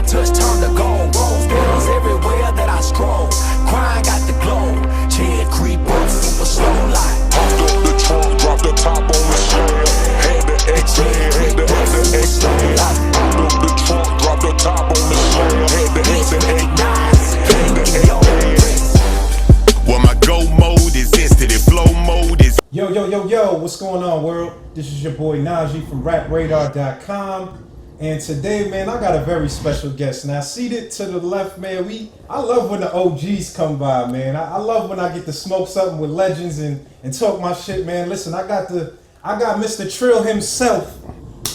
I touch turn to gold. Rose petals everywhere that I stroll. Crying got the glow. Chin creep up super slow like. Pumped up the trunk, dropped the top on the shelf. Had the extend, had the extend. Pumped up the trunk, dropped the top on the shelf. Had the extend. Well, my go mode is instant, flow mode is. Yo, what's going on, world? This is your boy Najee from RapRadar.com. And today, man, I got a very special guest. Now, seated to the left, man, I love when the OGs come by, man. I love when I get to smoke something with legends and talk my shit, man. Listen, I got Mr. Trill himself.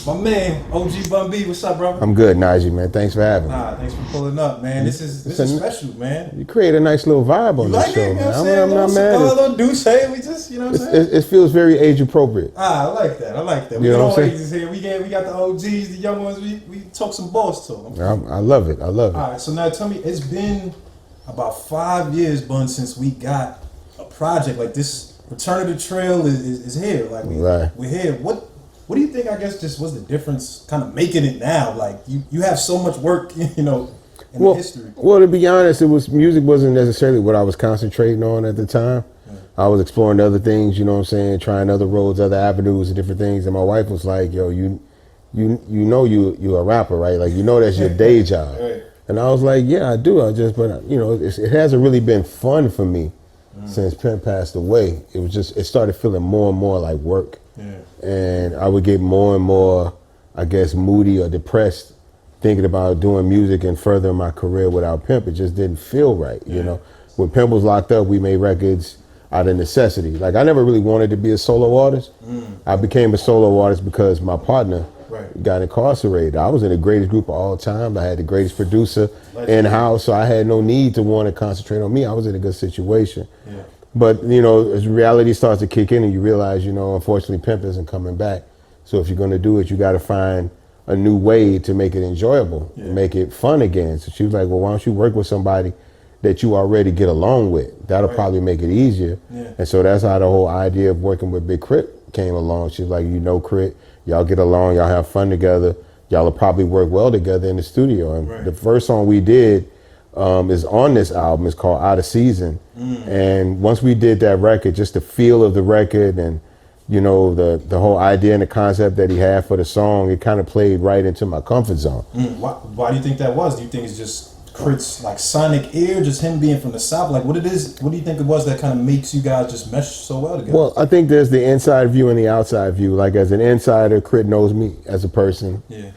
My man, OG Bun B, what's up, brother? I'm good, Najee, man. Thanks for having me. Thanks for pulling up, man. This is special, man. You create a nice little vibe on this show, man. I'm not mad. Little Deuce, hey, we just, you know what I'm saying? It feels very age appropriate. I like that. We know what I'm always here. We got the OGs, the young ones. We talk some boss talk. I love it. All right, so now tell me, it's been about 5 years, Bun, since we got a project like this. Return of the Trail is here. Like we're here. What do you think, I guess, just was the difference kind of making it now? Like, you have so much work, in the history. Well, to be honest, music wasn't necessarily what I was concentrating on at the time. Yeah. I was exploring other things, you know what I'm saying, trying other roads, other avenues and different things. And my wife was like, yo, you know you're a rapper, right? Like, that's your day job. Right. And I was like, yeah, I do. It hasn't really been fun for me since Pimp passed away. It started feeling more and more like work. Yeah. And I would get more and more, I guess, moody or depressed thinking about doing music and furthering my career without Pimp. It just didn't feel right, you know. When Pimp was locked up, we made records out of necessity. Like, I never really wanted to be a solo artist. I became a solo artist because my partner got incarcerated. I was in the greatest group of all time. I had the greatest producer in-house, so I had no need to want to concentrate on me. I was in a good situation. Yeah. But, as reality starts to kick in and you realize, unfortunately, Pimp isn't coming back. So if you're going to do it, you got to find a new way to make it enjoyable, make it fun again. So she was like, well, why don't you work with somebody that you already get along with? That'll probably make it easier. Yeah. And so that's how the whole idea of working with Big KRIT came along. She was like, KRIT, y'all get along, y'all have fun together. Y'all will probably work well together in the studio. And the first song we did is on this album. It's called Out of Season. And once we did that record, just the feel of the record and the whole idea and the concept that he had for the song, it kind of played right into my comfort zone. Why do you think that was? Do you think it's just KRIT's like sonic ear, just him being from the South? Like, what do you think it was that kind of makes you guys just mesh so well together? Well, I think there's the inside view and the outside view. Like, as an insider, KRIT knows me as a person. Yeah.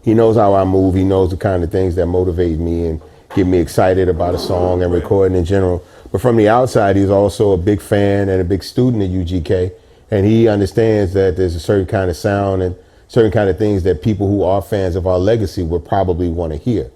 He knows how I move. He knows the kind of things that motivate me and get me excited about a song and recording in general. But from the outside, he's also a big fan and a big student of UGK. And he understands that there's a certain kind of sound and certain kind of things that people who are fans of our legacy would probably want to hear.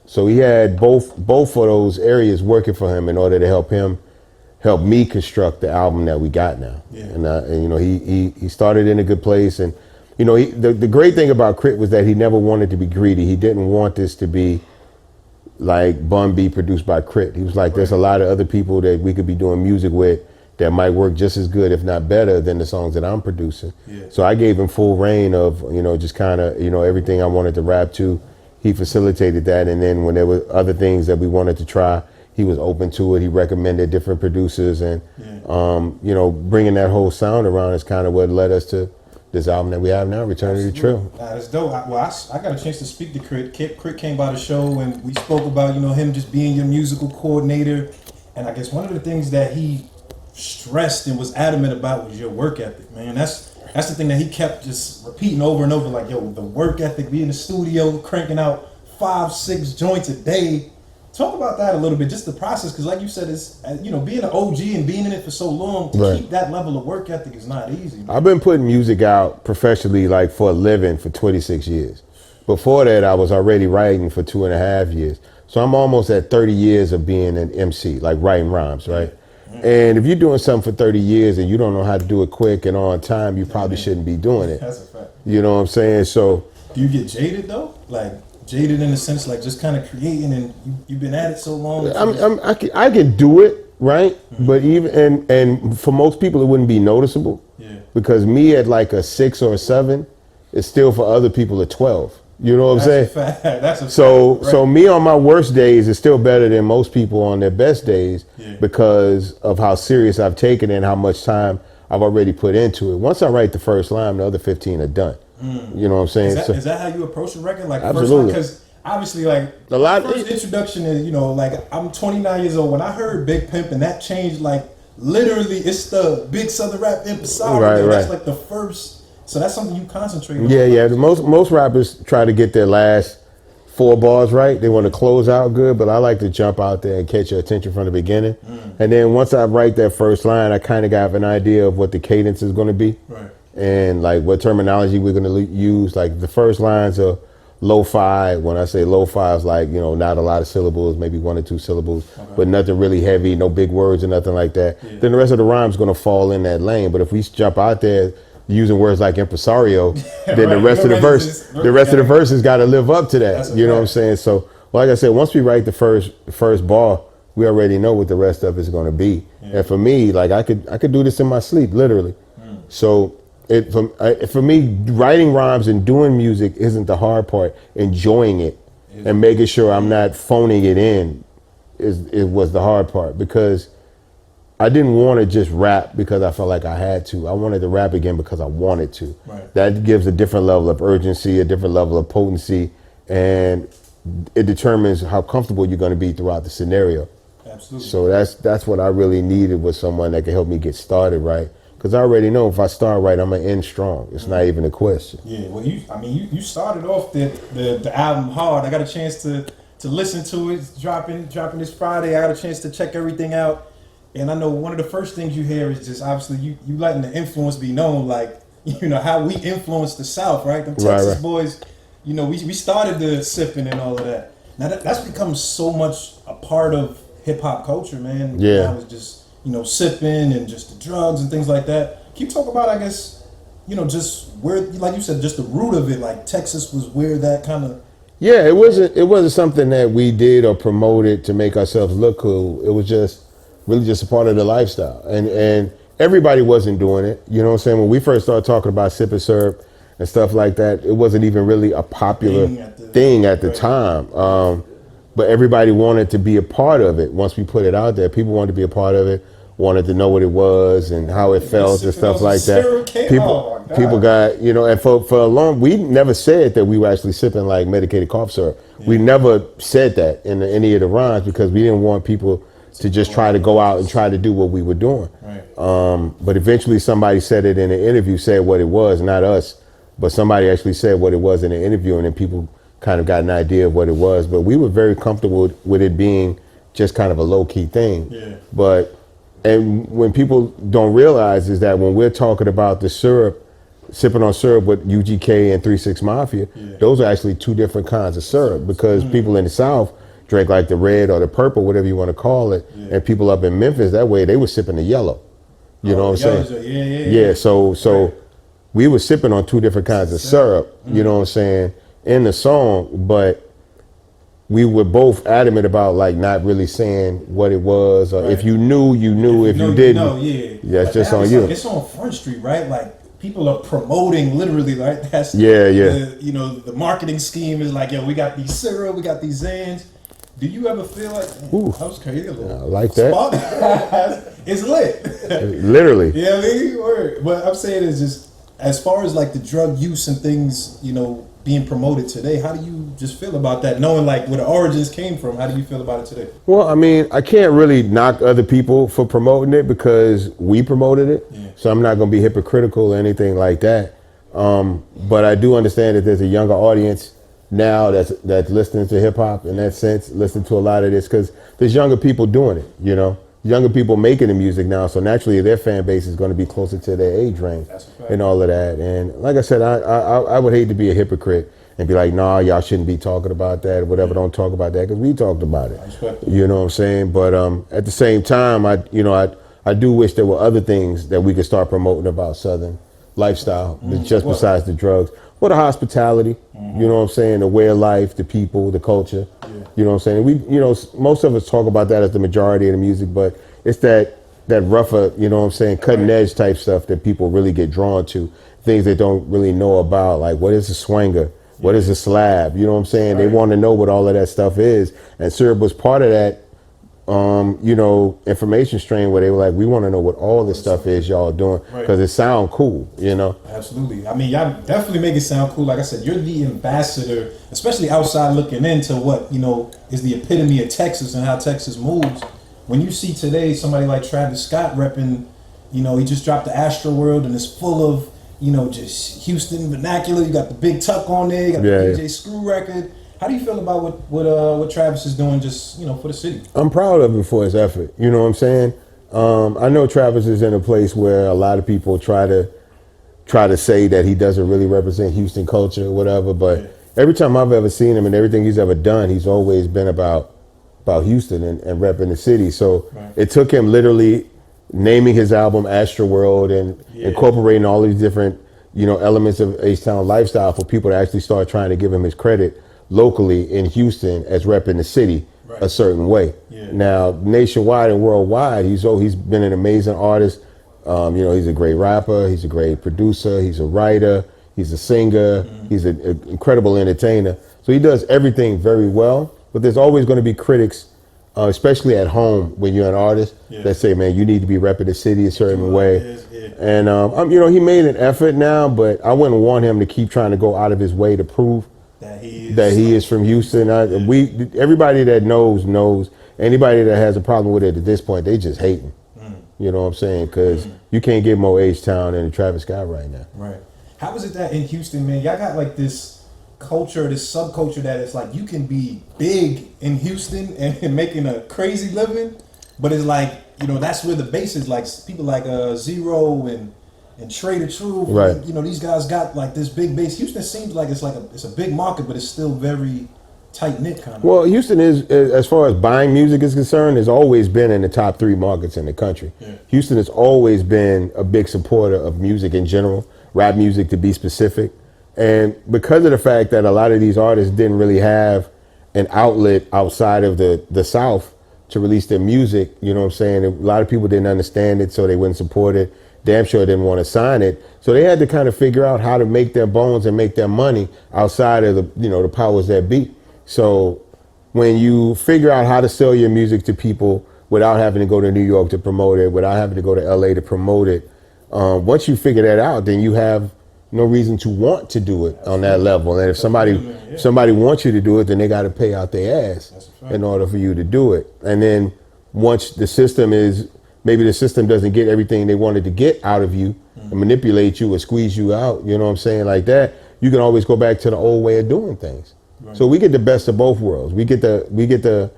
So he had both of those areas working for him in order to help me construct the album that we got now. Yeah. And he started in a good place. And the great thing about KRIT was that he never wanted to be greedy. He didn't want this to be like Bun B produced by KRIT. He was like, there's a lot of other people that we could be doing music with that might work just as good, if not better, than the songs that I'm producing. Yeah. So I gave him full reign of, just kind of, everything I wanted to rap to. He facilitated that. And then when there were other things that we wanted to try, he was open to it. He recommended different producers. And, bringing that whole sound around is kind of what led us to this album that we have now, Return of the Trail. That's dope. I got a chance to speak to KRIT. KRIT came by the show and we spoke about, him just being your musical coordinator. And I guess one of the things that he stressed and was adamant about was your work ethic, man. That's the thing that he kept just repeating over and over, like, yo, the work ethic, be in the studio, cranking out 5-6 joints a day. Talk about that a little bit, just the process, because like you said, it's, being an OG and being in it for so long, to keep that level of work ethic is not easy, man. I've been putting music out professionally, like, for a living for 26 years. Before that, I was already writing for 2.5 years. So I'm almost at 30 years of being an MC, like writing rhymes, right? And if you're doing something for 30 years and you don't know how to do it quick and on time, you probably shouldn't be doing it. That's a fact. You know what I'm saying? So, do you get jaded though? Like, jaded in the sense, like, just kind of creating, and you've been at it so long? I can do it, right? But even and for most people, it wouldn't be noticeable. Yeah. Because me at like a 6 or a 7 is still for other people a 12. You know what I'm saying? That's a fact. So me on my worst days is still better than most people on their best days because of how serious I've taken it and how much time I've already put into it. Once I write the first line, the other 15 are done. You know what I'm saying? Is that how you approach a record? Like absolutely. Because obviously, like first introduction is, you know, like I'm 29 years old. When I heard Big Pimp and that changed, like literally, it's the big Southern rap impresario. Right. That's like the first. So that's something you concentrate on. Yeah. Most rappers try to get their last 4 bars right. They want to close out good, but I like to jump out there and catch your attention from the beginning. And then once I write that first line, I kind of got an idea of what the cadence is going to be. Right. And like what terminology we're going to use. Like the first lines are lo-fi. When I say lo-fi, it's like, you know, not a lot of syllables, maybe 1 or 2 syllables, but nothing really heavy, no big words or nothing like that. Then the rest of the rhyme's going to fall in that lane. But if we jump out there using words like impresario, then the rest of the verse has got to live up to that. You know what I'm saying? So, like I said, once we write the first bar, we already know what the rest of it's going to be. And for me, like I could do this in my sleep, literally. So for me, writing rhymes and doing music isn't the hard part. Enjoying it and making sure I'm not phoning it in was the hard part, because I didn't want to just rap because I felt like I had to. I wanted to rap again because I wanted to. Right. That gives a different level of urgency, a different level of potency, and it determines how comfortable you're going to be throughout the scenario. Absolutely. So that's what I really needed, was someone that could help me get started right. Because I already know if I start right, I'm going to end strong. It's not even a question. Yeah, well, you started off the album hard. I got a chance to listen to it. It's dropping this Friday. I got a chance to check everything out. And I know one of the first things you hear is just obviously you letting the influence be known, like, you know, how we influenced the South, right? Them Texas boys, you know, we started the sipping and all of that. Now that's become so much a part of hip hop culture, man. Yeah. Now it's just, you know, sipping and just the drugs and things like that. Can you talk about, I guess, you know, just where, like you said, just the root of it, like Texas was where that kind of... Yeah, it wasn't something that we did or promoted to make ourselves look cool. It was just really just a part of the lifestyle. And everybody wasn't doing it. You know what I'm saying? When we first started talking about sipping syrup and stuff like that, it wasn't even really a popular thing at the time. But everybody wanted to be a part of it. Once we put it out there, people wanted to be a part of it, wanted to know what it was and how it felt and stuff like that. People got, you know, and for a long, we never said that we were actually sipping like medicated cough syrup. We never said that in any of the rhymes, because we didn't want people to just try to go out and try to do what we were doing. But eventually somebody said it in an interview, said what it was, not us, but somebody actually said what it was in an interview, and then people kind of got an idea of what it was. But we were very comfortable with it being just kind of a low-key thing. And when people don't realize is that when we're talking about the syrup, sipping on syrup with UGK and 3-6 Mafia, those are actually 2 different kinds of syrup, because people in the South drink like the red or the purple, whatever you want to call it, and people up in Memphis, that way they were sipping the yellow. You know what I'm saying? So we were sipping on 2 different kinds of syrup, you know what I'm saying, in the song, but we were both adamant about like not really saying what it was, or if you knew, you knew. If you didn't, yeah, it's just on you. It's on Front Street, right? Like people are promoting literally, right? That's you know, the marketing scheme is like, yo, we got these syrup, we got these Zans. Do you ever feel like, that was crazy? I like that. It's lit. Literally. Yeah, I mean, word. What I'm saying is just, as far as like the drug use and things, you know, being promoted today, how do you just feel about that? Knowing like where the origins came from, how do you feel about it today? Well, I mean, I can't really knock other people for promoting it because we promoted it. So I'm not going to be hypocritical or anything like that. But I do understand that there's a younger audience now that's listening to hip hop in that sense, listening to a lot of this, because there's younger people doing it, you know, younger people making the music now. So naturally their fan base is going to be closer to their age range and all of that. And like I said, I would hate to be a hypocrite and be like, nah, y'all shouldn't be talking about that or whatever. Don't talk about that, because we talked about it. You know what I'm saying? But at the same time, I do wish there were other things that we could start promoting about Southern lifestyle, just besides the drugs. Well, the hospitality, you know what I'm saying, the way of life, the people, the culture, you know what I'm saying. We, you know, most of us talk about that as the majority of the music, but it's that rougher, you know what I'm saying, cutting edge type stuff that people really get drawn to, things they don't really know about, like what is a swanger, What is a slab? You know what I'm saying? They want to know what all of that stuff is. And Syrup was part of that, you know, information stream where they were like, we want to know what all this stuff is y'all doing because it sound cool, you know? Absolutely. I mean, y'all definitely make it sound cool. Like I said, you're the ambassador, especially outside looking into what, you know, is the epitome of Texas and how Texas moves. When you see today somebody like Travis Scott repping, you know, he just dropped the Astro World and it's full of, you know, just Houston vernacular. You got the Big Tuck on there, you got the DJ Screw record. How do you feel about what Travis is doing just, you know, for the city? I'm proud of him for his effort. You know what I'm saying? I know Travis is in a place where a lot of people try to say that he doesn't really represent Houston culture or whatever, but every time I've ever seen him and everything he's ever done, he's always been about Houston and repping the city. So it took him literally naming his album Astro World and incorporating all these different, you know, elements of H-Town lifestyle for people to actually start trying to give him his credit locally in Houston as repping the city a certain way. Now, nationwide and worldwide, he's been an amazing artist. You know, he's a great rapper, he's a great producer, he's a writer, he's a singer, he's an incredible entertainer. So he does everything very well, but there's always going to be critics, especially at home when you're an artist, that say, man, you need to be repping the city a certain way. And, you know, he made an effort now, but I wouldn't want him to keep trying to go out of his way to prove that he is from Houston. Everybody that knows. Anybody that has a problem with it at this point, they just hating. You know what I'm saying? Because you can't get more H-Town than Travis Scott right now. Right. How is it that in Houston, man, y'all got like this culture, this subculture that it's like you can be big in Houston and making a crazy living, but it's like, you know, that's where the base is. Like people like Zero and Trader Truth, right? You know, these guys got like this big base. Houston seems like it's a big market, but it's still very tight knit kind of. Well, Houston is, as far as buying music is concerned, has always been in the top 3 markets in the country. Houston has always been a big supporter of music in general, rap music to be specific, and because of the fact that a lot of these artists didn't really have an outlet outside of the South to release their music, you know what I'm saying? A lot of people didn't understand it, so they wouldn't support it. Damn sure didn't want to sign it. So they had to kind of figure out how to make their bones and make their money outside of the powers that be. So when you figure out how to sell your music to people without having to go to New York to promote it, without having to go to LA to promote it, once you figure that out, then you have no reason to want to do it on that level. And if somebody wants you to do it, then they got to pay out their ass in order for you to do it. And then once the system doesn't get everything they wanted to get out of you and manipulate you or squeeze you out, you know what I'm saying, like that, you can always go back to the old way of doing things. So we get the best of both worlds. We get the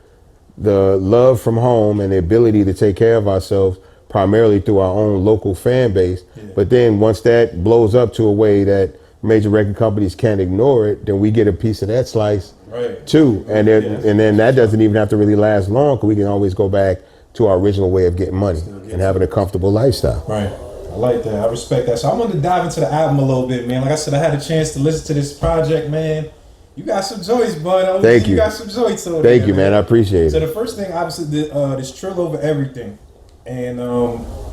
love from home and the ability to take care of ourselves primarily through our own local fan base. But then once that blows up to a way that major record companies can't ignore it, then we get a piece of that slice too. And then that doesn't even have to really last long, because we can always go back to our original way of getting money and having a comfortable lifestyle. Right. I like that. I respect that. So I wanted to dive into the album a little bit, man. Like I said, I had a chance to listen to this project, man. You got some joints, bud. Thank you. You got some joints over Thank you, man. I appreciate it. So the first thing, obviously, this Trill Over Everything. And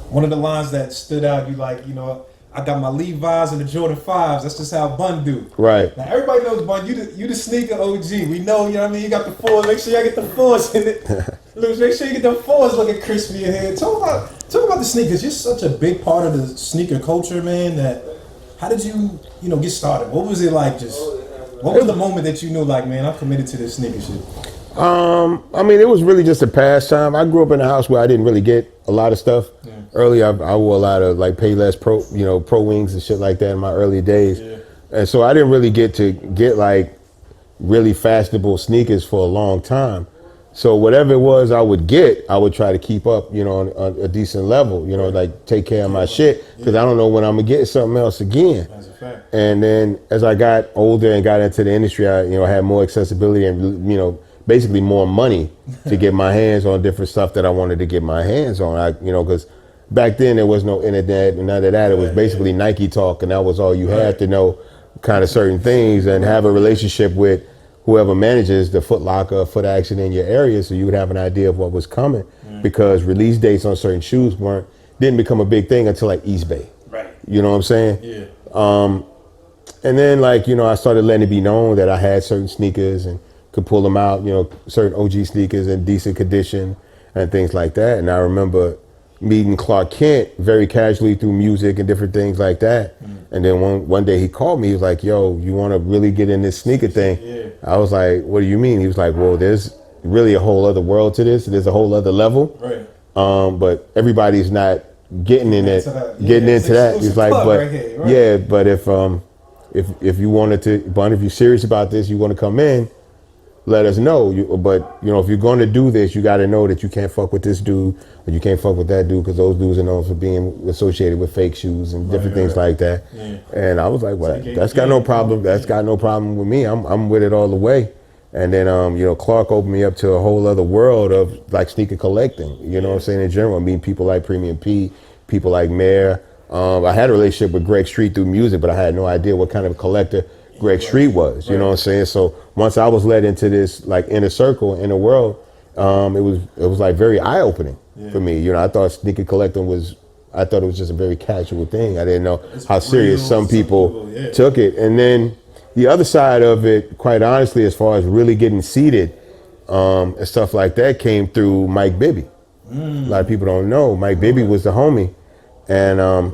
one of the lines that stood out, you like, you know, I got my Levi's and the Jordan 5s. That's just how Bun do. Right. Now, everybody knows Bun. You the sneaker OG. We know, you know what I mean? You got the 4s. Make sure y'all get the 4s in it. Make sure you get the 4s looking crispy in here. Talk about the sneakers. You're such a big part of the sneaker culture, man, that how did you get started? What was it like what was the moment that you knew, like, man, I'm committed to this sneaker shit? I mean, it was really just a pastime. I grew up in a house where I didn't really get a lot of stuff. Early, I wore a lot of like Payless Pro Wings and shit like that in my early days. And so I didn't really get like really fashionable sneakers for a long time. So whatever it was I would try to keep up, on a decent level, like take care of my shit, because I don't know when I'm gonna get something else again. That's a fact. And then as I got older and got into the industry, I had more accessibility and basically more money to get my hands on different stuff that I wanted to get my hands on. Because back then there was no internet, and none of that. It was basically Nike talk, and that was all you had to know, kind of certain things, and have a relationship with whoever manages the Foot Locker, Foot Action in your area, so you would have an idea of what was coming. Because release dates on certain shoes didn't become a big thing until like East Bay. Right. You know what I'm saying? Yeah. And then like, you know, I started letting it be known that I had certain sneakers and could pull them out, you know, certain OG sneakers in decent condition and things like that. And I remember meeting Clark Kent very casually through music and different things like that. And then one day he called me, he was like, yo, you want to really get in this sneaker thing? Yeah. I was like, what do you mean? He was like, well, there's really a whole other world to this. There's a whole other level. Right. But everybody's not getting in it, getting into that. He's like, but right here, right? yeah, but if you wanted to, but if you're serious about this, you want to come in, let us know. But you know, if you're going to do this, you got to know that you can't fuck with this dude or you can't fuck with that dude because those dudes are known for being associated with fake shoes and different things like that. Yeah. And I was like, well, that's got no problem. That's got no problem with me. I'm with it all the way. And then, you know, Clark opened me up to a whole other world of like sneaker collecting, you know what I'm saying, in general. I mean, people like Premium P, people like Mayor. I had a relationship with Greg Street through music, but I had no idea what kind of collector Greg Street was, you know what I'm saying? So once I was led into this like inner circle, inner world, it was like very eye-opening for me. You know, I thought sneaker collecting I thought it was just a very casual thing. I didn't know how serious some people took it. And then the other side of it, quite honestly, as far as really getting seated and stuff like that, came through Mike Bibby. A lot of people don't know. Mike Bibby was the homie. And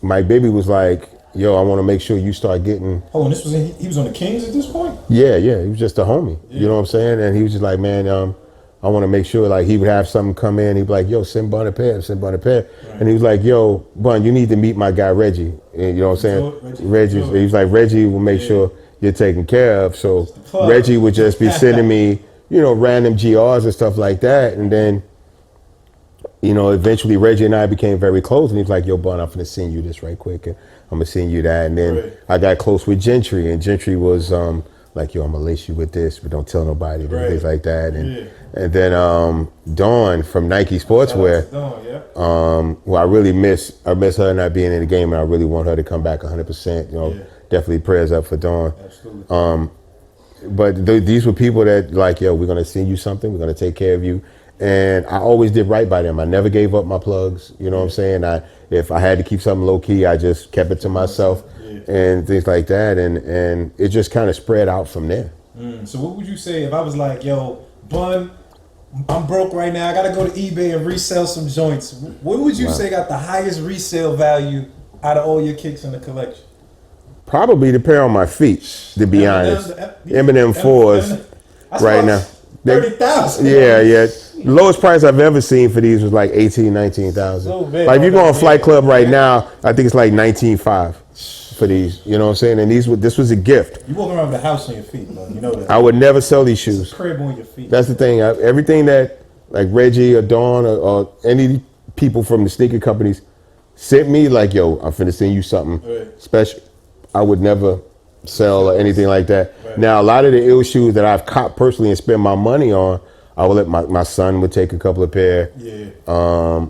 Mike Bibby was like, yo, I want to make sure you start getting... Oh, and this was he was on the Kings at this point? Yeah, he was just a homie. Yeah. You know what I'm saying? And he was just like, man, I want to make sure, like, he would have something come in. He'd be like, yo, send Bun a pair. Right. And he was like, yo, Bun, you need to meet my guy, Reggie. And, you know what I'm saying? Reggie. He was like, Reggie will make sure you're taken care of. So Reggie would just be sending me, you know, random GRs and stuff like that. And then, you know, eventually Reggie and I became very close. And he was like, yo, Bun, I'm going to send you this right quick. And I'm going to send you that. And then I got close with Gentry. And Gentry was like, yo, I'm going to lace you with this, but don't tell nobody. And things like that. And then Dawn from Nike Sportswear, who I really miss. I miss her not being in the game. And I really want her to come back 100%. You know, definitely prayers up for Dawn. Absolutely. But these were people that like, yo, we're going to send you something. We're going to take care of you. And I always did right by them. I never gave up my plugs. You know what I'm saying? If I had to keep something low key, I just kept it to myself and things like that. And it just kind of spread out from there. So what would you say if I was like, yo, Bun, I'm broke right now. I got to go to eBay and resell some joints. What would you say got the highest resale value out of all your kicks in the collection? Probably the pair on my feet, to be honest. Eminem 4s right now. 30,000. Yeah. The lowest price I've ever seen for these was like 18,000, 19,000. Like if you go on Flight Club right now, I think it's like 19,500 for these. You know what I'm saying? And this was a gift. You walk around with a house on your feet, man. You know that. I would never sell these shoes. It's a crib on your feet. That's the thing. Everything that like Reggie or Dawn or any people from the sneaker companies sent me, like, yo, I'm finna send you something special. I would never sell or anything like that. Now, a lot of the ill shoes that I've copped personally and spent my money on, I would let my son would take a couple of pair.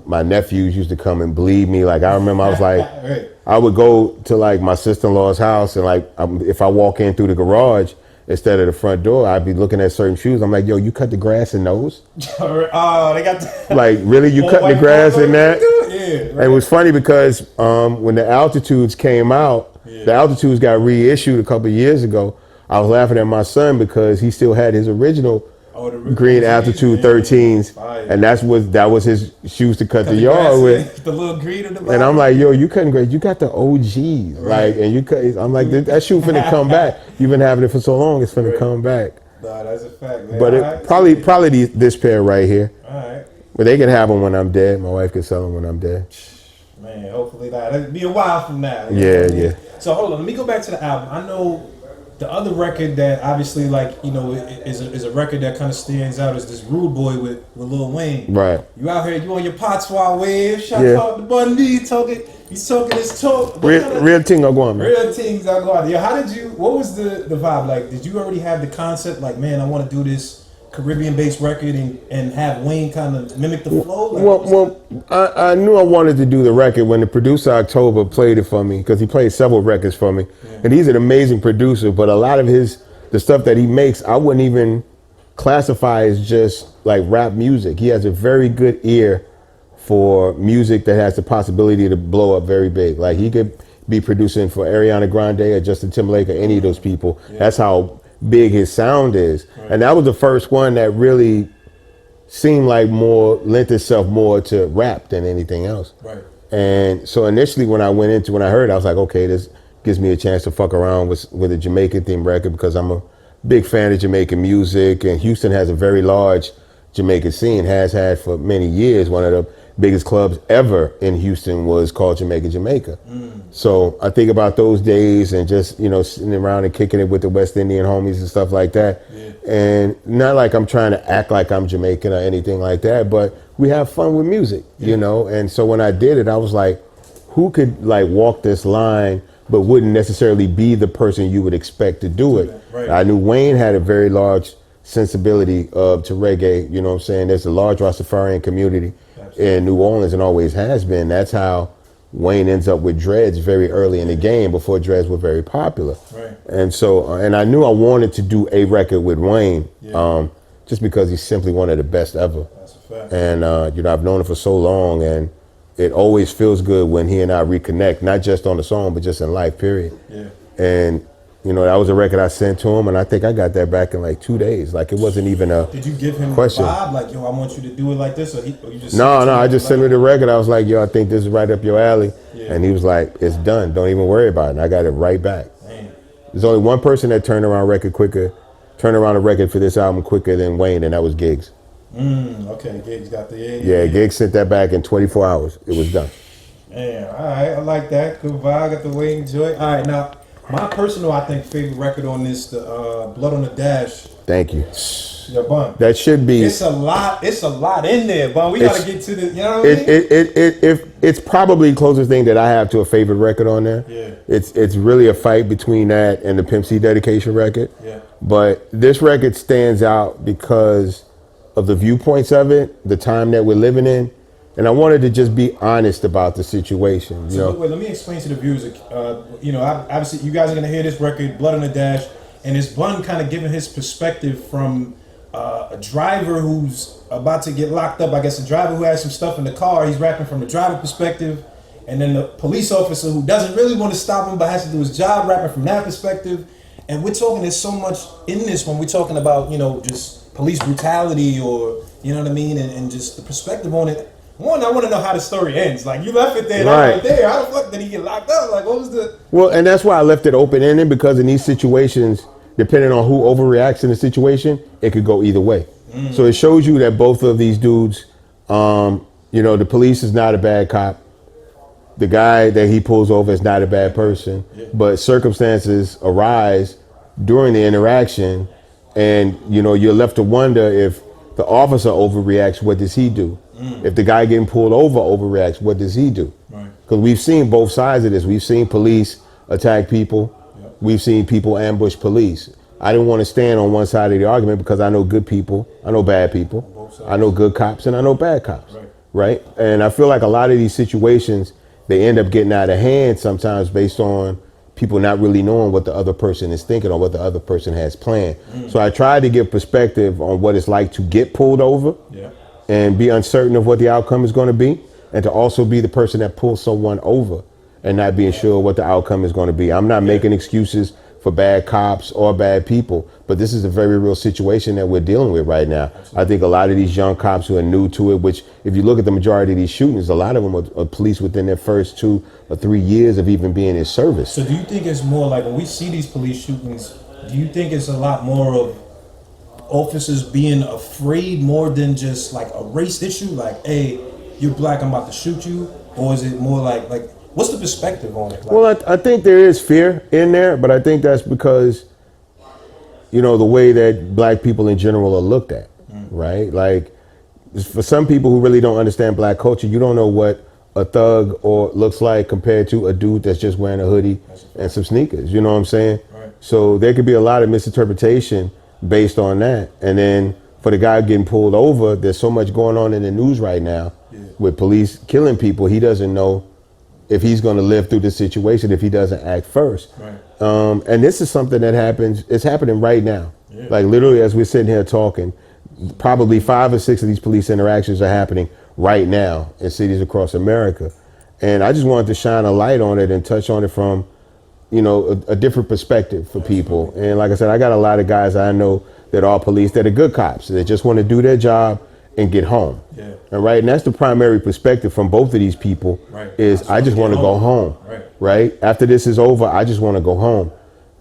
My nephews used to come and bleed me. Like, I remember I was like, I would go to like my sister-in-law's house and like, if I walk in through the garage, instead of the front door, I'd be looking at certain shoes. I'm like, yo, you cut the grass in those? Oh, they got like, really? You cut the grass in that? Yeah. And it was funny because when the Altitudes came out, the Altitudes got reissued a couple of years ago. I was laughing at my son because he still had his original green Altitude 13s, and that was his shoes to cut the yard with. The little green in the bottom. And I'm like, yo, you cutting grass? You got the OGs, like, and you cut. I'm like, that shoe finna come back. You've been having it for so long, it's finna come back. Nah, that's a fact, man. But it probably this pair right here. All right. But they can have them when I'm dead. My wife can sell them when I'm dead. Man, hopefully not. It'll be a while from now. Yeah. So hold on, let me go back to the album. I know the other record that obviously, like, you know, is a record that kind of stands out is this Rude Boy with Lil Wayne. Right. You out here, you on your Patois wave. Shout out to Bun B. He's talking his talk. Real thing are going, man. Real things are going. Yo, what was the vibe? Like, did you already have the concept, like, man, I want to do this Caribbean-based record and have Wayne kind of mimic the flow? Like, I knew I wanted to do the record when the producer October played it for me, because he played several records for me. And he's an amazing producer, but a lot of the stuff that he makes, I wouldn't even classify as just like rap music. He has a very good ear for music that has the possibility to blow up very big. Like he be producing for Ariana Grande or Justin Timberlake or any of those people. That's how big his sound is. And that was the first one that really seemed like lent itself more to rap than anything else. Right. And so initially when I heard it, I was like, okay, this gives me a chance to fuck around with a Jamaican themed record because I'm a big fan of Jamaican music, and Houston has a very large Jamaican scene, has had for many years. One of the biggest clubs ever in Houston was called Jamaica. So I think about those days and just, sitting around and kicking it with the West Indian homies and stuff like that. And not like I'm trying to act like I'm Jamaican or anything like that, but we have fun with music, And so when I did it, I was like, who could like walk this line but wouldn't necessarily be the person you would expect to do it. Right. I knew Wayne had a very large sensibility to reggae, you know what I'm saying? There's a large Rastafarian community in New Orleans and always has been. That's how Wayne ends up with dreads very early in the game before dreads were very popular. Right. And so, and I knew I wanted to do a record with Wayne just because he's simply one of the best ever. That's a fact. And, I've known him for so long, and it always feels good when he and I reconnect, not just on the song, but just in life, period. Yeah. And, that was a record I sent to him, and I think I got that back in like 2 days. Like, it wasn't even a Did you give him question. The vibe? Like, yo, I want you to do it like this? Or you just No, I just sent him the record. I was like, yo, I think this is right up your alley. Yeah. And he was like, it's done. Don't even worry about it. And I got it right back. Man. There's only one person that turned around a record for this album quicker than Wayne, and that was Giggs. Okay, Giggs got the Yeah, Giggs sent that back in 24 hours. It was done. Man, all right, I like that. Good vibe, got the Wayne joy. All right, now, my personal, I think, favorite record on this, the Blood on the Dash. Thank you. Yeah, Bun. That should be. It's a lot in there, Bun. We got to get to the, you know what I mean? It's probably the closest thing that I have to a favorite record on there. Yeah. It's really a fight between that and the Pimp C dedication record. Yeah. But this record stands out because of the viewpoints of it, the time that we're living in. And I wanted to just be honest about the situation. So wait, let me explain to the viewers. Obviously, you guys are gonna hear this record, Blood on the Dash, and it's Bun kind of giving his perspective from a driver who's about to get locked up. I guess a driver who has some stuff in the car. He's rapping from the driver perspective, and then the police officer who doesn't really want to stop him but has to do his job, rapping from that perspective. And we're talking. There's so much in this when we're talking about just police brutality or you know what I mean, and just the perspective on it. One, I want to know how the story ends. Like, you left it there, and I'm right there. How the fuck did he get locked up? Like, what was the... Well, and that's why I left it open-ended, because in these situations, depending on who overreacts in the situation, it could go either way. So it shows you that both of these dudes, the police is not a bad cop. The guy that he pulls over is not a bad person. But circumstances arise during the interaction, and, you're left to wonder if the officer overreacts, what does he do? If the guy getting pulled over overreacts, what does he do? Because we've seen both sides of this. We've seen police attack people. Yep. We've seen people ambush police. I didn't want to stand on one side of the argument because I know good people, I know bad people, I know good cops, and I know bad cops, right? And I feel like a lot of these situations, they end up getting out of hand sometimes based on people not really knowing what the other person is thinking or what the other person has planned. So I tried to give perspective on what it's like to get pulled over. Yeah. And be uncertain of what the outcome is going to be, and to also be the person that pulls someone over and not being sure what the outcome is going to be. I'm not making excuses for bad cops or bad people, but this is a very real situation that we're dealing with right now. I think a lot of these young cops who are new to it, which if you look at the majority of these shootings, a lot of them are police within their first 2 or 3 years of even being in service. So do you think it's more like when we see these police shootings, do you think it's a lot more of officers being afraid more than just like a race issue, like, hey, you're black, I'm about to shoot you? Or is it more like what's the perspective on it? Like, well, I think there is fear in there, but I think that's because, the way that black people in general are looked at, right? Like, for some people who really don't understand black culture, you don't know what a thug or looks like compared to a dude that's just wearing a hoodie and some sneakers, you know what I'm saying? Right. So there could be a lot of misinterpretation based on that. And then for the guy getting pulled over, there's so much going on in the news right now with police killing people. He doesn't know if he's going to live through this situation if he doesn't act first. Right. And this is something that happens, it's happening right now. Yeah. Like literally as we're sitting here talking, probably 5 or 6 of these police interactions are happening right now in cities across America. And I just wanted to shine a light on it and touch on it from, a different perspective for people. And like I said, I got a lot of guys I know that are police that are good cops. They just want to do their job and get home. Yeah. And that's the primary perspective from both of these people. Right. Is I just want to go home. Right. After this is over, I just want to go home.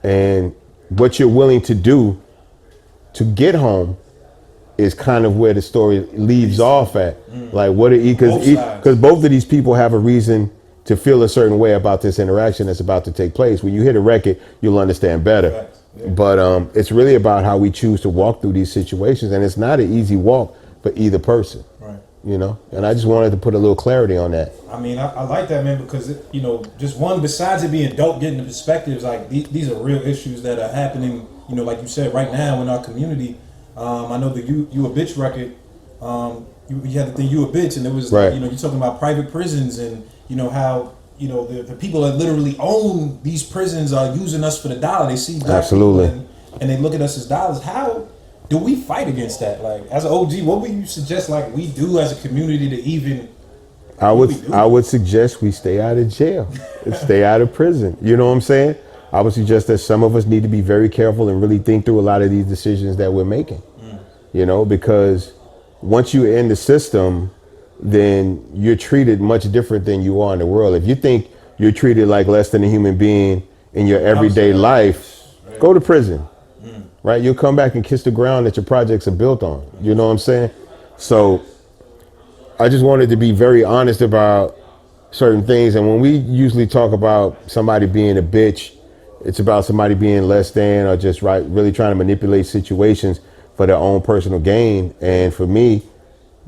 And what you're willing to do to get home is kind of where the story leaves off at. Like what because both of these people have a reason to feel a certain way about this interaction that's about to take place. When you hear the record, you'll understand better. Yeah. But it's really about how we choose to walk through these situations, and it's not an easy walk for either person. Right. And I just wanted to put a little clarity on that. I mean, I like that, man, because just one, besides it being dope, getting the perspectives, like these are real issues that are happening. Like you said, right now in our community. I know the you a bitch record. You had the thing you a bitch, and it was right. You're talking about private prisons and how the people that literally own these prisons are using us for the dollar. They see black absolutely, and they look at us as dollars. How do we fight against that? Like as an OG, what would you suggest we do as a community to even? I would suggest we stay out of jail, and stay out of prison. You know what I'm saying? I would suggest that some of us need to be very careful and really think through a lot of these decisions that we're making. Because once you're in the system, then you're treated much different than you are in the world. If you think you're treated like less than a human being in your everyday life, go to prison, right? You'll come back and kiss the ground that your projects are built on. You know what I'm saying? So I just wanted to be very honest about certain things. And when we usually talk about somebody being a bitch, it's about somebody being less than or just really trying to manipulate situations for their own personal gain. And for me,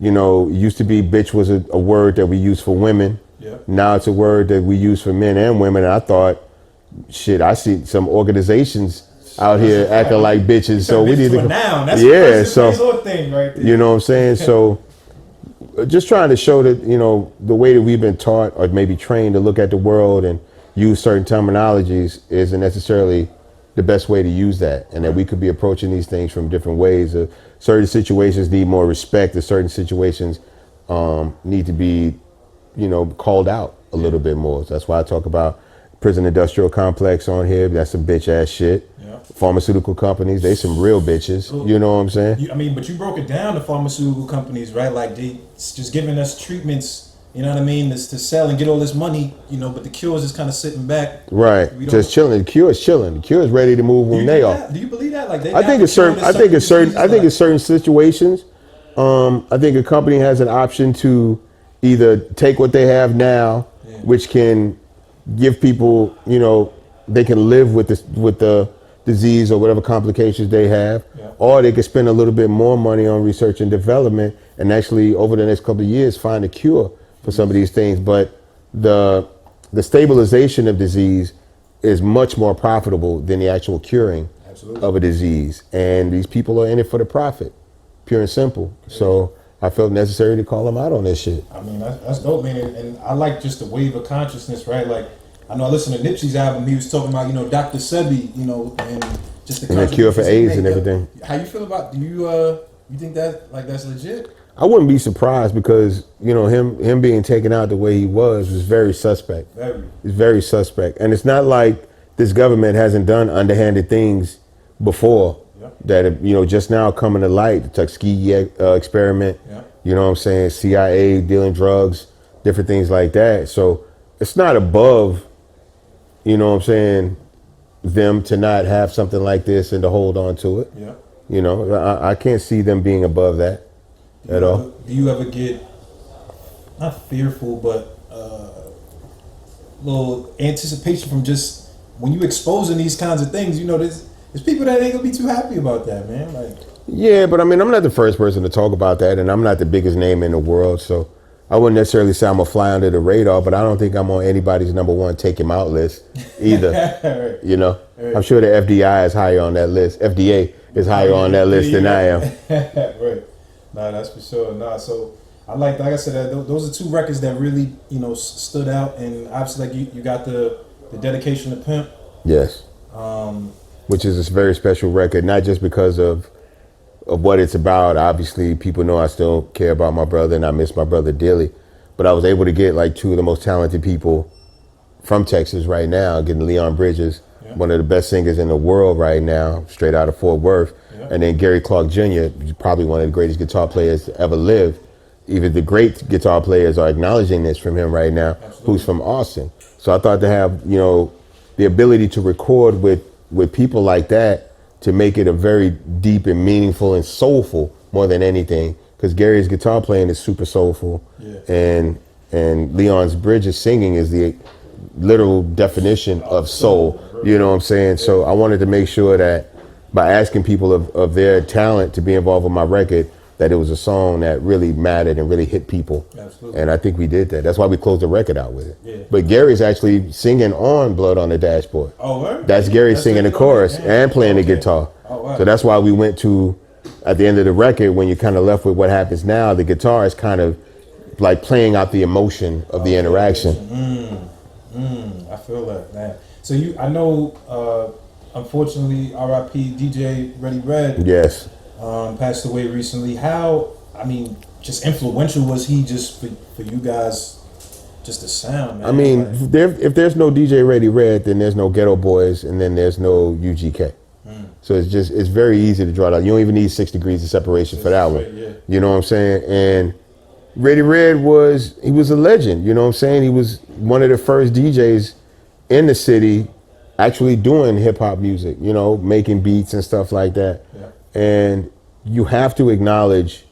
it used to be bitch was a word that we use for women. Yep. Now it's a word that we use for men and women. And I thought, I see some organizations out here acting like bitches. So we need to now. That's the thing right there. You know what I'm saying? So just trying to show that, the way that we've been taught or maybe trained to look at the world and use certain terminologies isn't necessarily the best way to use that, and that we could be approaching these things from different ways. Certain situations need more respect, and certain situations need to be, called out a little bit more. So that's why I talk about prison industrial complex on here. That's some bitch ass shit. Yeah. Pharmaceutical companies, they some real bitches. So, you know what I'm saying? But you broke it down to pharmaceutical companies, right? Like they just giving us treatments. You know what I mean? It's to sell and get all this money, but the cure is just kind of sitting back. Right. Just chilling. The cure is chilling. The cure is ready to move when they are. Do you believe that? Like I think it's certain situations. I think a company has an option to either take what they have now, which can give people, they can live with the disease or whatever complications they have, or they could spend a little bit more money on research and development and actually over the next couple of years find a cure for some of these things. But the stabilization of disease is much more profitable than the actual curing of a disease. And these people are in it for the profit, pure and simple. Yeah. So I felt necessary to call them out on this shit. I mean, that's dope, man. And I like just the wave of consciousness, right? Like, I know I listened to Nipsey's album. He was talking about, Dr. Sebi, and just the cure for AIDS and everything. How you feel about? Do you think that that's legit? I wouldn't be surprised because, him being taken out the way he was very suspect. It's very suspect. And it's not like this government hasn't done underhanded things before that have, just now coming to light. The Tuskegee experiment, you know what I'm saying? CIA dealing drugs, different things like that. So it's not above, you know what I'm saying, them to not have something like this and to hold on to it. Yeah. I can't see them being above that. At all. Do you ever get not fearful, but little anticipation from just when you exposing these kinds of things? There's people that ain't gonna be too happy about that, man. Like, yeah, but I mean, I'm not the first person to talk about that, and I'm not the biggest name in the world, so I wouldn't necessarily say I'm a fly under the radar. But I don't think I'm on anybody's #1 take him out list either. Right. Right. I'm sure the FDA is higher on that list. FDA is higher on that list than I am. Right. Nah, that's for sure. Nah, so like I said, those are two records that really, stood out, and obviously, like you got the dedication to Pimp. Yes. Which is a very special record, not just because of what it's about. Obviously, people know I still care about my brother, and I miss my brother dearly. but I was able to get like two of the most talented people from Texas right now, getting Leon Bridges, one of the best singers in the world right now, straight out of Fort Worth, and then Gary Clark Jr., probably one of the greatest guitar players to ever live. Even the great guitar players are acknowledging this from him right now, who's from Austin. So I thought to have, you know, the ability to record with people like that to make it a very deep and meaningful and soulful more than anything, because Gary's guitar playing is super soulful, and Leon's Bridges singing is the literal definition of soul. You know what I'm saying? So I wanted to make sure that by asking people of their talent to be involved with my record, that it was a song that really mattered and really hit people. Absolutely. And I think we did that. That's why we closed the record out with it. Yeah. But Gary's actually singing on Blood on the Dashboard. Oh, right? That's Gary singing the chorus and playing the guitar. Oh, wow. So that's why we went to, at the end of the record, when you're kind of left with what happens now, the guitar is kind of like playing out the emotion of the interaction. I feel that, man. So I know, unfortunately, R.I.P. DJ Ready Red. Yes. Passed away recently. How, I mean, just influential was he just for you guys, just the sound, man? I mean, if there's no DJ Ready Red, then there's no Ghetto Boys, and then there's no UGK. So it's very easy to draw it out. You don't even need 6 degrees of separation for that one. Yeah. You know what I'm saying? And Ready Red was a legend. You know what I'm saying? He was one of the first DJs in the city actually doing hip hop music, you know, making beats and stuff like that. Yeah. And you have to acknowledge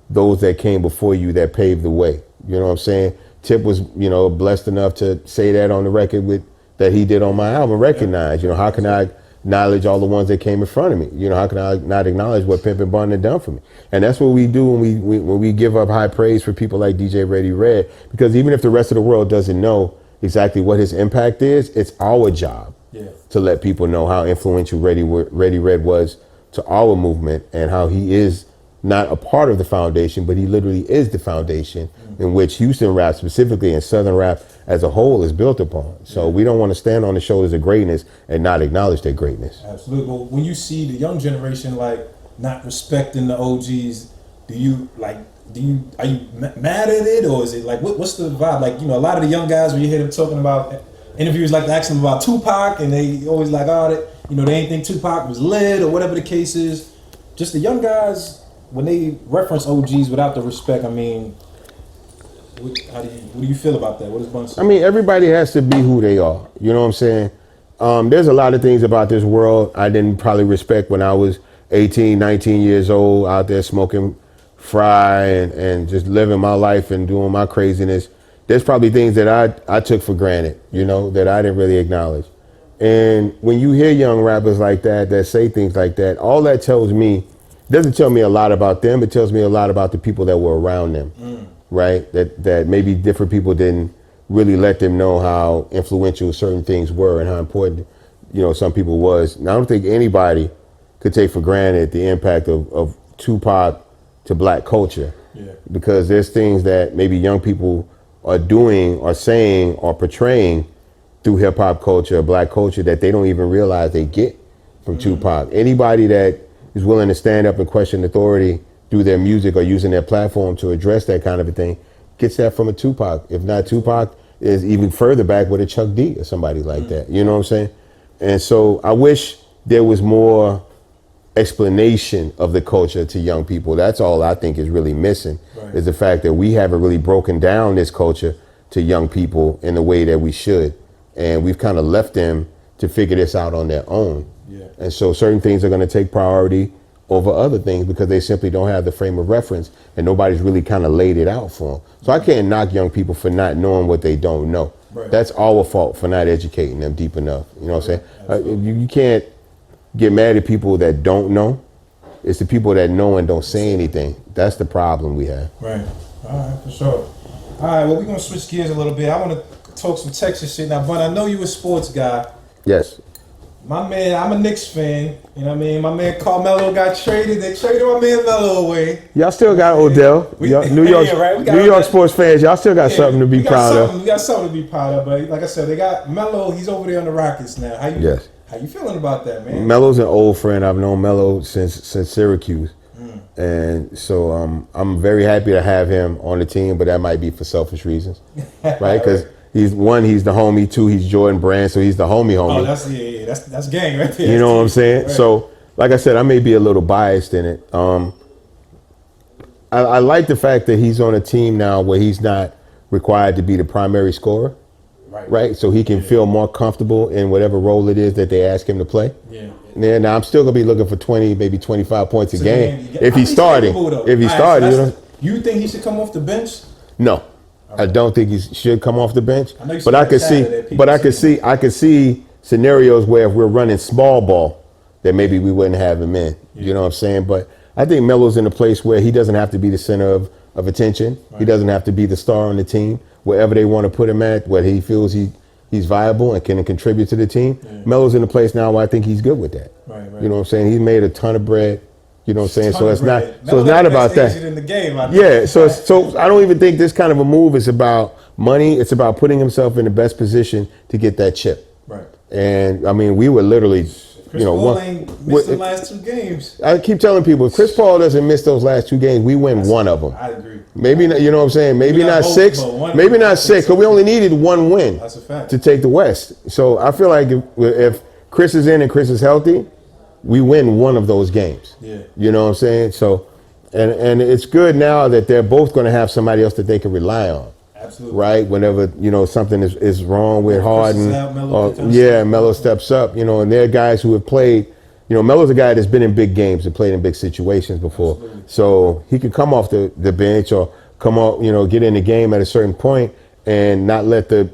those that came before you that paved the way. You know what I'm saying? Tip was, you know, blessed enough to say that on the record that he did on my album, Recognize. You know, how can I acknowledge all the ones that came in front of me? You know, how can I not acknowledge what Pimp and Bun had done for me? And that's what we do when we give up high praise for people like DJ Ready Red, because even if the rest of the world doesn't know exactly what his impact is, it's our job to let people know how influential Ready Red was to our movement, and how he is not a part of the foundation, but he literally is the foundation in which Houston rap specifically and Southern rap as a whole is built upon. So we don't want to stand on the shoulders of greatness and not acknowledge their greatness. Absolutely. Well, when you see the young generation like not respecting the OGs, are you mad at it, or is it like what's the vibe? Like, you know, a lot of the young guys, when you hear them talking about interviews, like they ask them about Tupac, and they always like, you know, they ain't think Tupac was lit or whatever the case is. Just the young guys, when they reference OGs without the respect, I mean, what do you feel about that? What does Bun say? I mean, everybody has to be who they are. You know what I'm saying? There's a lot of things about this world I didn't probably respect when I was 18, 19 years old, out there smoking fry and just living my life and doing my craziness. There's probably things that I took for granted, you know, that I didn't really acknowledge. And when you hear young rappers like that say things like that, all that tells me, doesn't tell me a lot about them. It tells me a lot about the people that were around them, right? That maybe different people didn't really let them know how influential certain things were and how important, you know, some people was. And I don't think anybody could take for granted the impact of Tupac to black culture, because there's things that maybe young people are doing or saying or portraying through hip hop culture, black culture, that they don't even realize they get from Tupac. Anybody that is willing to stand up and question authority through their music or using their platform to address that kind of a thing gets that from a Tupac. If not Tupac, is even further back with a Chuck D or somebody like that. You know what I'm saying? And so I wish there was more explanation of the culture to young people. That's all I think is really missing, is the fact that we haven't really broken down this culture to young people in the way that we should. And we've kind of left them to figure this out on their own. And so certain things are going to take priority over other things because they simply don't have the frame of reference, and nobody's really kind of laid it out for them. So I can't knock young people for not knowing what they don't know. That's our fault for not educating them deep enough. You know what I'm saying? You can't get mad at people that don't know. It's the people that know and don't say anything. That's the problem we have. Right. All right, for sure. All right, well, we're going to switch gears a little bit. I want to talk some Texas shit. Now, Bun, I know you a sports guy. Yes. My man, I'm a Knicks fan. You know what I mean? My man Carmelo got traded. They traded my man Melo away. Y'all still got Odell. New York sports fans, y'all still got something to be proud of. We got something to be proud of, but like I said, they got Melo. He's over there on the Rockets now. How you feeling about that, man? Melo's an old friend. I've known Melo since Syracuse. And so I'm very happy to have him on the team, but that might be for selfish reasons, right? Because he's the homie. Two, he's Jordan Brand, so he's the homie. Oh, that's gang right there. You know what I'm saying? Right. So, like I said, I may be a little biased in it. I like the fact that he's on a team now where he's not required to be the primary scorer, right? So he can feel more comfortable in whatever role it is that they ask him to play. Yeah. Now I'm still gonna be looking for 20, maybe 25 points a game if he's starting. If he's starting, you think he should come off the bench? No, I don't think he should come off the bench. But I could see scenarios where if we're running small ball, that maybe we wouldn't have him in. You know what I'm saying? But I think Melo's in a place where he doesn't have to be the center of attention. Right. He doesn't have to be the star on the team. Wherever they want to put him at, where he feels he's viable and can contribute to the team. Yeah. Melo's in a place now where I think he's good with that. Right. You know what I'm saying? He's made a ton of bread. You know what I'm saying? So it's not about that. In the game, so I don't even think this kind of a move is about money. It's about putting himself in the best position to get that chip. Right. And I mean, we were literally Chris Paul ain't missed the last 2 games. I keep telling people, if Chris Paul doesn't miss those last 2 games, we win one of them. I agree. Maybe not, you know what I'm saying? Maybe not both, 6. Maybe not 6, because we only needed 1 win. That's a fact. To take the West. So I feel like if Chris is in and Chris is healthy, we win one of those games. Yeah. You know what I'm saying? So, and it's good now that they're both going to have somebody else that they can rely on. Absolutely. Right? Whenever, something is wrong with Harden. Melo steps up, and they're guys who have played. Melo's a guy that's been in big games and played in big situations before. Absolutely. So he can come off the bench or come off, get in the game at a certain point and not let the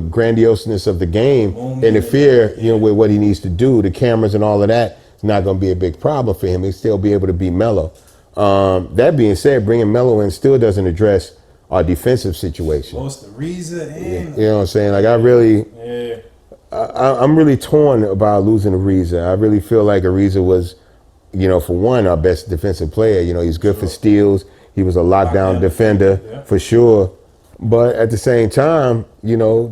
grandioseness of the game interfere, with what he needs to do. The cameras and all of that is not going to be a big problem for him. He'll still be able to be Melo. That being said, bringing Melo in still doesn't address our defensive situation. Most Ariza and you know what I'm saying? Like I'm really torn about losing Ariza. I really feel like Ariza was, for one, our best defensive player. He's good for steals. He was a lockdown defender for sure. But at the same time,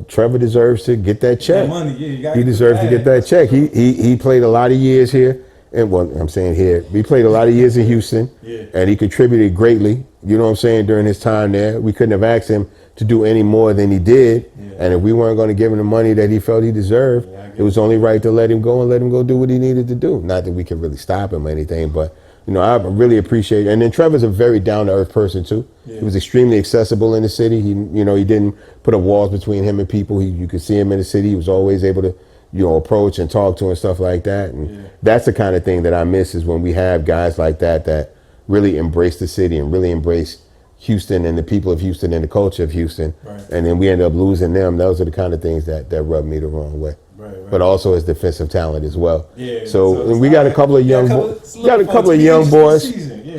Trevor deserves to get that check. He deserves to get that check. He played a lot of years here. And I'm saying here, he played a lot of years in Houston, and he contributed greatly, during his time there. We couldn't have asked him to do any more than he did. And if we weren't going to give him the money that he felt he deserved, it was only right to let him go and let him go do what he needed to do. Not that we could really stop him or anything, but, I really appreciate it. And then Trevor's a very down-to-earth person, too. He was extremely accessible in the city. He didn't put up walls between him and people. You could see him in the city. He was always able to approach and talk to and stuff like that. And that's the kind of thing that I miss is when we have guys like that really embrace the city and really embrace Houston and the people of Houston and the culture of Houston. Right. And then we end up losing them. Those are the kind of things that rub me the wrong way. Right. But also his defensive talent as well. So we got a couple of young boys.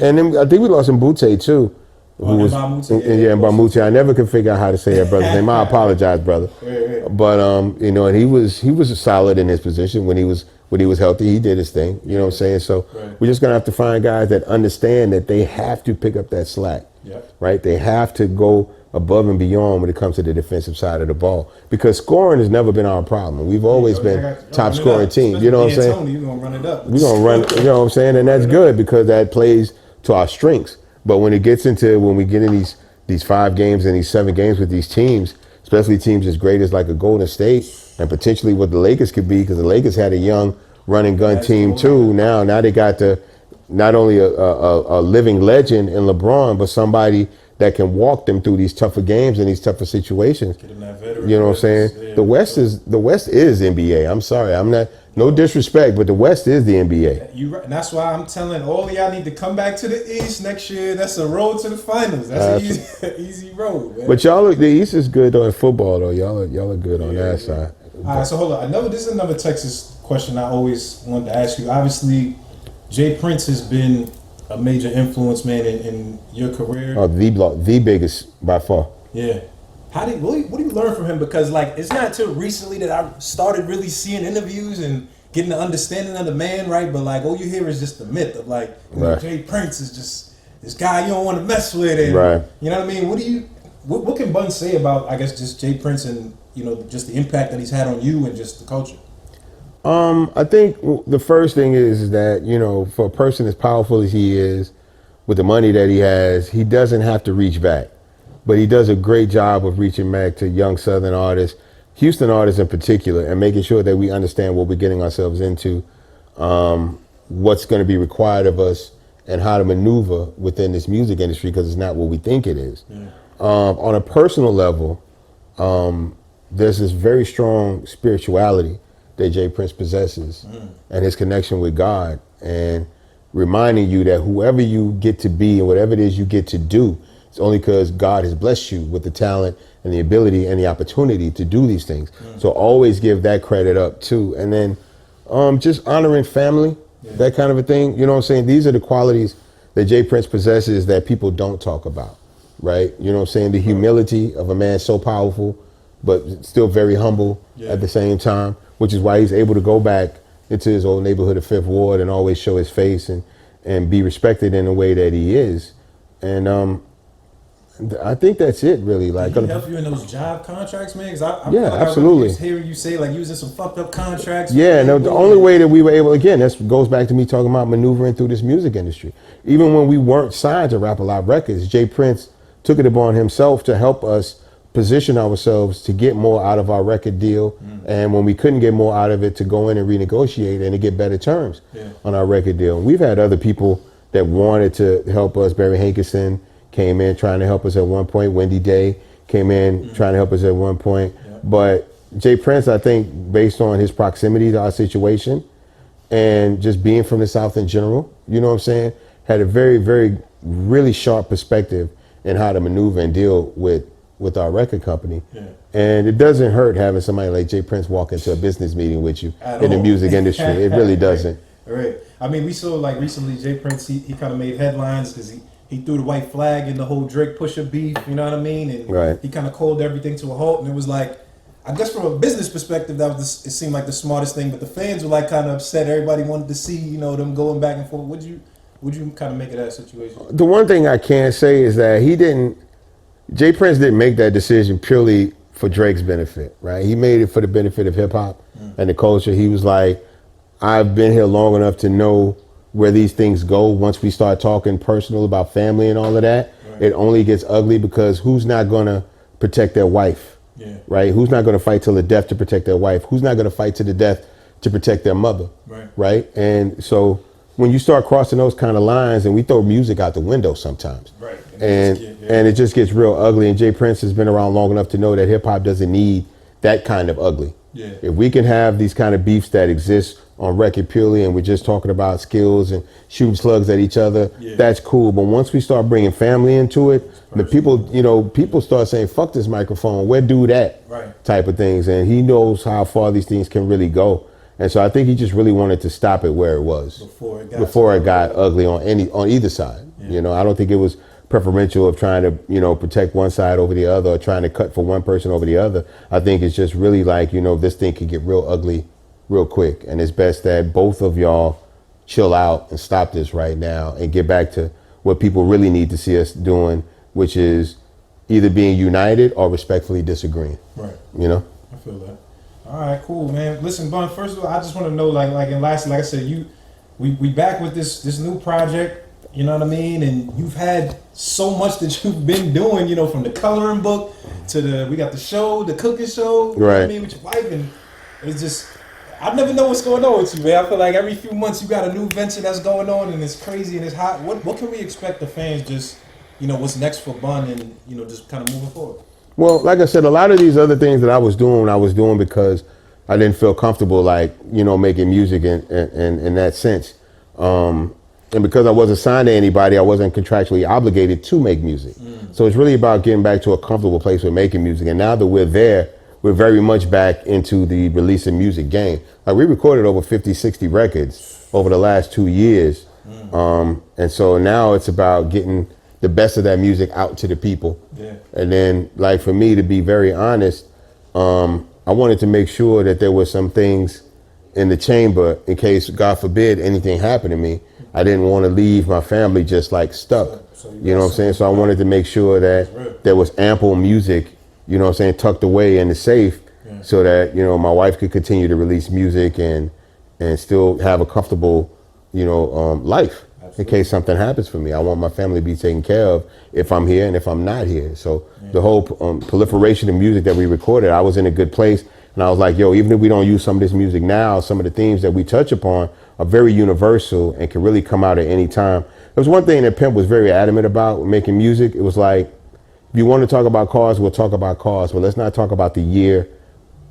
And then I think we lost Mbute too. And Bamute. I never could figure out how to say that brother's name. I apologize, brother. But and he was solid in his position when he was healthy. He did his thing. You know what I'm saying? So we're just gonna have to find guys that understand that they have to pick up that slack. Right? They have to go above and beyond when it comes to the defensive side of the ball, because scoring has never been our problem. We've always been top scoring team. You know what I'm saying? You're gonna run it up. We're gonna run. You know what I'm saying? And that's good because that plays to our strengths. But when we get in these 5 games and these 7 games with these teams, especially teams as great as like a Golden State and potentially what the Lakers could be, because the Lakers had a young run and gun team too. Now they got not only a living legend in LeBron, but somebody that can walk them through these tougher games and these tougher situations. Get them that veteran. You know what I'm saying? Yeah. The West is NBA. I'm sorry, I'm not. No disrespect, but the West is the NBA. You right. And that's why I'm telling all of y'all need to come back to the East next year. That's a road to the finals. That's an easy road, man. But the East is good though in football though. Y'all are good on that side. All right, so hold on. This is another Texas question I always wanted to ask you. Obviously, Jay Prince has been a major influence, man, in your career. Oh, the biggest by far. Yeah. What do you learn from him? Because it's not until recently that I started really seeing interviews and getting the understanding of the man, right? But all you hear is just the myth of Jay Prince is just this guy you don't want to mess with, and right. You know what I mean? What can Bun say about just Jay Prince and just the impact that he's had on you and just the culture? I think the first thing is that for a person as powerful as he is, with the money that he has, he doesn't have to reach back. But he does a great job of reaching back to young Southern artists, Houston artists in particular, and making sure that we understand what we're getting ourselves into, what's going to be required of us, and how to maneuver within this music industry, because it's not what we think it is. Yeah. On a personal level, there's this very strong spirituality that Jay Prince possesses, and his connection with God, and reminding you that whoever you get to be and whatever it is you get to do, it's only because God has blessed you with the talent and the ability and the opportunity to do these things. So always give that credit up too. And then just honoring family, that kind of a thing. You know what I'm saying? These are the qualities that Jay Prince possesses that people don't talk about, right? You know what I'm saying? The humility of a man so powerful, but still very humble at the same time, which is why he's able to go back into his old neighborhood of Fifth Ward and always show his face and be respected in the way that he is. And I think that's it, really. Like, did he help you in those job contracts, man? Because I yeah, like absolutely. I hear you say like using some fucked up contracts. Yeah, no, the only way that we were able, again, that goes back to me talking about maneuvering through this music industry. Even when we weren't signed to Rap-A-Lot Records, Jay Prince took it upon himself to help us position ourselves to get more out of our record deal. And when we couldn't get more out of it, to go in and renegotiate and to get better terms on our record deal. And we've had other people that wanted to help us. Barry Hankerson came in trying to help us at one point. Wendy Day came in trying to help us at one point. But Jay Prince, I think, based on his proximity to our situation and just being from the South in general, you know what I'm saying, had a very, very, really sharp perspective in how to maneuver and deal with our record company. And it doesn't hurt having somebody like Jay Prince walk into a business meeting with you in the music industry. It really doesn't. Right. I mean, we saw like recently Jay Prince, he kind of made headlines because he threw the white flag in the whole Drake Pusha beef, you know what I mean? And he kind of called everything to a halt. And it was like, I guess from a business perspective, it seemed like the smartest thing, but the fans were like kind of upset. Everybody wanted to see, you know, them going back and forth. Would you kind of make of that situation? The one thing I can say is that Jay Prince didn't make that decision purely for Drake's benefit, right? He made it for the benefit of hip hop and the culture. He was like, I've been here long enough to know where these things go once we start talking personal about family and all of that. It only gets ugly because who's not going to protect their wife, right? Who's not going to fight till the death to protect their wife? Who's not going to fight to the death to protect their mother, right? And so when you start crossing those kind of lines, and we throw music out the window sometimes, and it just gets real ugly. And Jay Prince has been around long enough to know that hip hop doesn't need that kind of ugly. If we can have these kind of beefs that exist on record purely, and we're just talking about skills and shooting slugs at each other, that's cool. But once we start bringing family into it, the people start saying, fuck this microphone, where do that type of things. And he knows how far these things can really go. And so I think he just really wanted to stop it where it was before it got ugly on either side. You know, I don't think it was preferential of trying to, you know, protect one side over the other or trying to cut for one person over the other. I think it's just really like, you know, this thing could get real ugly real quick. And it's best that both of y'all chill out and stop this right now and get back to what people really need to see us doing, which is either being united or respectfully disagreeing. You know? I feel that. All right, cool, man. Listen, Bun, first of all, I just want to know, and lastly, like I said, we back with this new project, you know what I mean? And you've had so much that you've been doing, you know, from the coloring book to we got the show, the cooking show, you know what I mean, with your wife, and it's just, I never know what's going on with you, man. I feel like every few months you got a new venture that's going on, and it's crazy and it's hot. What can we expect the fans just, you know, what's next for Bun and, you know, just kind of moving forward? Well, like I said, a lot of these other things that I was doing because I didn't feel comfortable, like, you know, making music in that sense. And because I wasn't signed to anybody, I wasn't contractually obligated to make music. So it's really about getting back to a comfortable place with making music. And now that we're there, we're very much back into the releasing music game. Like, we recorded over 50, 60 records over the last 2 years. And so now it's about getting the best of that music out to the people. And then, like, for me, to be very honest, I wanted to make sure that there were some things in the chamber in case, God forbid, anything happened to me. I didn't want to leave my family just like stuck. You know what I'm saying? So I wanted to make sure that there was ample music, you know what I'm saying, tucked away in the safe, so that, you know, my wife could continue to release music and still have a comfortable, you know, life. in case something happens for me. I want my family to be taken care of if I'm here and if I'm not here. So the whole proliferation of music that we recorded, I was in a good place. And I was like, yo, even if we don't use some of this music now, some of the themes that we touch upon are very universal and can really come out at any time. There was one thing that Pimp was very adamant about making music. It was like, if you want to talk about cars, we'll talk about cars, but let's not talk about the year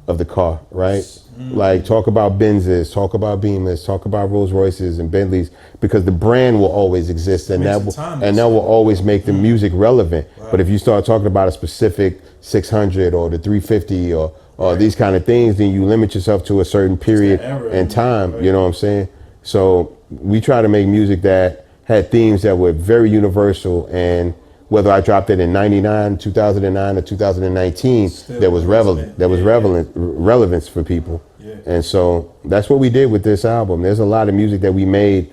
of the car, right? Like talk about Benzes, talk about Beamers, talk about Rolls Royces and Bentleys, because the brand will always exist and that will always make the music relevant. Wow. But if you start talking about a specific 600 or the 350 or these kind of things, then you limit yourself to a certain period and time, you know what I'm saying? So we try to make music that had themes that were very universal, and whether I dropped it in 99, 2009, or 2019, there was relevance for people. Yeah. And so that's what we did with this album. There's a lot of music that we made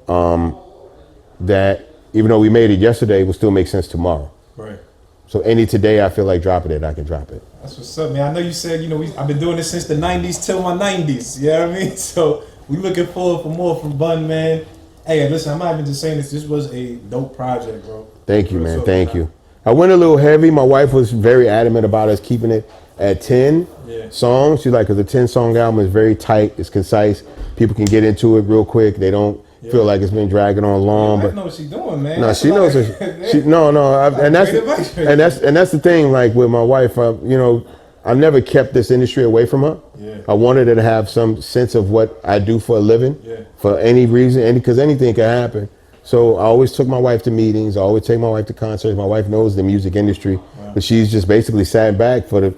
that, even though we made it yesterday, will still make sense tomorrow. Right. So today I feel like dropping it, I can drop it. That's what's up, man. I know you said, I've been doing this since the 90s till my 90s. You know what I mean? So we looking forward for more from Bun, man. Hey, listen, I'm not even just saying this. This was a dope project, bro. Thank you, man. Thank you. I went a little heavy. My wife was very adamant about us keeping it at 10 songs. She's like, because the 10-song album is very tight. It's concise. People can get into it real quick. They don't feel like it's been dragging on long. But I know what she's doing, man. No, she knows. And that's the thing. Like with my wife, I've never kept this industry away from her. Yeah. I wanted her to have some sense of what I do for a living, for any reason, because anything can happen. So I always took my wife to meetings. I always take my wife to concerts. My wife knows the music industry, but she's just basically sat back for the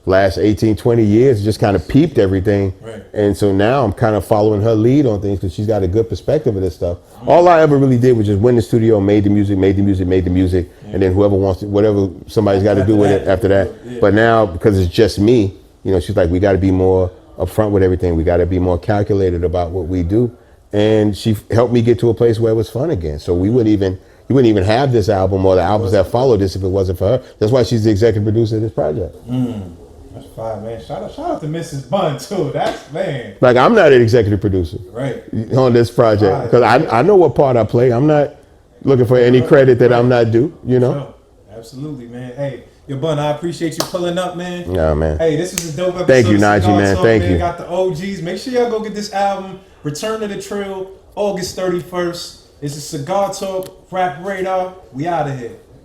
last 18, 20 years, just kind of peeped everything. Right. And so now I'm kind of following her lead on things because she's got a good perspective of this stuff. All I ever really did was just went in the studio, made the music, and then whoever wants to, whatever somebody's got to do with it after that. Yeah. But now, because it's just me, she's like, we got to be more upfront with everything. We got to be more calculated about what we do. And she helped me get to a place where it was fun again. So you wouldn't even have this album or the albums that followed this if it wasn't for her. That's why she's the executive producer of this project. That's fine, man. Shout out to Mrs. Bun too. That's, man. Like, I'm not an executive producer, right, on this project, because I know what part I play. I'm not looking for any credit that I'm not due. Sure. Absolutely, man. Hey, yo, Bun, I appreciate you pulling up, man. Yeah, man. Hey, this is a dope episode. Thank you, Najee, man. Talk, Thank you. Got the OGs. Make sure y'all go get this album, Return to the Trill, August 31st. It's a Cigar Talk, Rap Radar. We out of here.